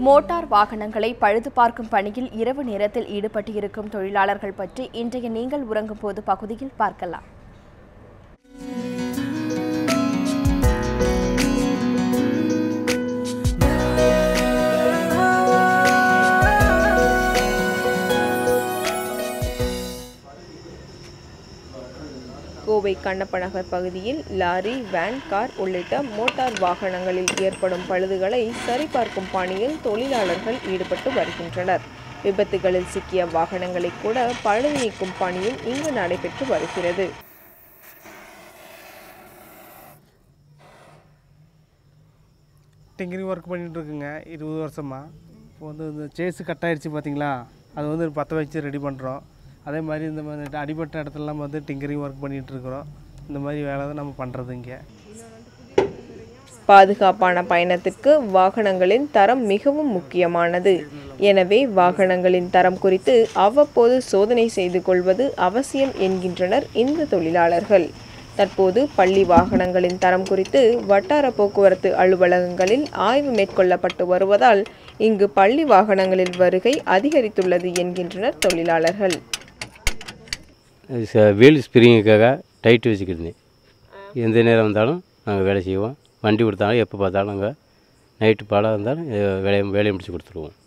Motor வாகனங்களை பழுது பார்க்கும் பணியில் இரவு நேரத்தில் ஈடுபட்டிருக்கும் தொழிலாளர்கள் பற்றி இன்றைய நீங்கள் உறங்கும் போது பகுதியில் பார்க்கலாம். கோவை கண்ணப்ப நகர் பகுதியில் லாரி, வேன், கார் உள்ளிட்ட மோட்டார் வாகனங்களில் ஏற்படும் பழுதுகளை சரிபார்க்கும் பணியில் தொழிலாளர்கள் ஈடுபட்டு வருகின்றனர். விபத்துகளில் சிக்கிய வாகனங்களை கூட பழுது நீக்கும் பணியும் இங்கு நடைபெற்று வருகிறது. டிங்கரிங் ஒர்க் பண்ணிட்டு இருக்குங்க 20 வருஷமா. இப்போ இந்த சேஸு கட் ஆயிடுச்சு பார்த்தீங்களா, அது பற்ற வச்சு ரெடி பண்ணுறோம். அதே மாதிரி இந்த மாதிரி அடிபட்ட இடத்துலலாம் டிங்கரிங் ஒர்க் பண்ணிகிட்டு இருக்கிறோம். இந்த மாதிரி வேலை தான் நம்ம பண்ணுறது. இங்கே பாதுகாப்பான பயணத்திற்கு வாகனங்களின் தரம் மிகவும் முக்கியமானது. எனவே வாகனங்களின் தரம் குறித்து அவ்வப்போது சோதனை செய்து கொள்வது அவசியம் என்கின்றனர் இந்த தொழிலாளர்கள். தற்போது பள்ளி வாகனங்களின் தரம் குறித்து வட்டார போக்குவரத்து அலுவலகங்களில் ஆய்வு மேற்கொள்ளப்பட்டு வருவதால் இங்கு பள்ளி வாகனங்களில் வருகை அதிகரித்துள்ளது என்கின்றனர் தொழிலாளர்கள். வீல் ஸ்ப்ரிங்குக்காக டைட் வச்சுக்கிருந்தேன். எந்த நேரம் வந்தாலும் நாங்கள் வேலை செய்வோம். வண்டி கொடுத்தாலும் எப்போ பார்த்தாலும் நாங்கள் நைட்டு பாடம் இருந்தாலும் வேலையை முடிச்சு கொடுத்துருவோம்.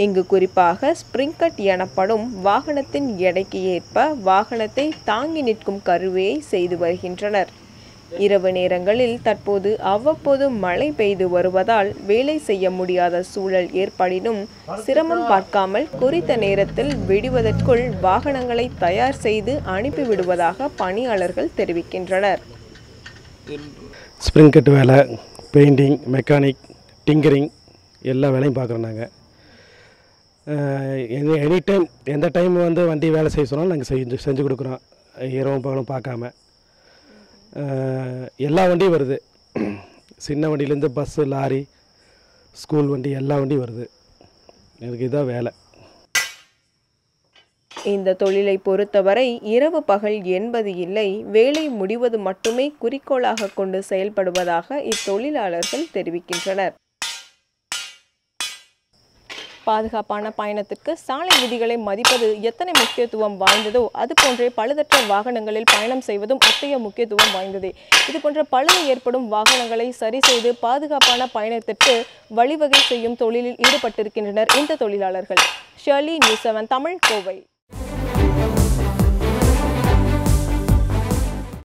இங்கு குறிப்பாக ஸ்ப்ரிங் கட் எனப்படும் வாகனத்தின் எடைக்கு ஏற்ப வாகனத்தை தாங்கி நிற்கும் கருவியை செய்து வருகின்றனர். இரவு நேரங்களில் தற்போது அவ்வப்போது மழை பெய்து வருவதால் வேலை செய்ய முடியாத சூழல் ஏற்படினும் சிரமம் பார்க்காமல் குறித்த நேரத்தில் விடுவதற்குள் வாகனங்களை தயார் செய்து அனுப்பிவிடுவதாக பணியாளர்கள் தெரிவிக்கின்றனர். ஸ்ப்ரிங் கட் வேலை, பெயிண்டிங், மெக்கானிக், டிங்கரிங் எல்லா வேலையும் பார்க்குறோம். நாங்கள் எனி டைம் எந்த டைம் வண்டி வேலை செய்ய சொன்னாலும் நாங்கள் செஞ்சு கொடுக்குறோம். இரவும் பகலும் பார்க்காம எல்லா வண்டியும் வருது. சின்ன வண்டியிலேருந்து பஸ்ஸு, லாரி, ஸ்கூல் வண்டி எல்லா வண்டியும் வருது. எனக்கு இதுதான் வேலை. இந்த தொழிலை பொறுத்தவரை இரவு பகல் என்பது இல்லை, வேலை முடிவது மட்டுமே குறிக்கோளாக கொண்டு செயல்படுவதாக இத்தொழிலாளர்கள் தெரிவிக்கின்றனர். பாதுகாப்பான பயணத்திற்கு சாலை விதிகளை மதிப்பது எத்தனை முக்கியத்துவம் வாய்ந்ததோ அதுபோன்றே பழுதற்ற வாகனங்களில் பயணம் செய்வதும் அத்தகைய முக்கியத்துவம் வாய்ந்ததே. இதுபோன்ற பழுது ஏற்படும் வாகனங்களை சரி செய்து பாதுகாப்பான பயணத்திற்கு வழிவகை செய்யும் தொழிலில் ஈடுபட்டிருக்கின்றனர் இந்த தொழிலாளர்கள். Shirley, news 7 Tamil, Kovai.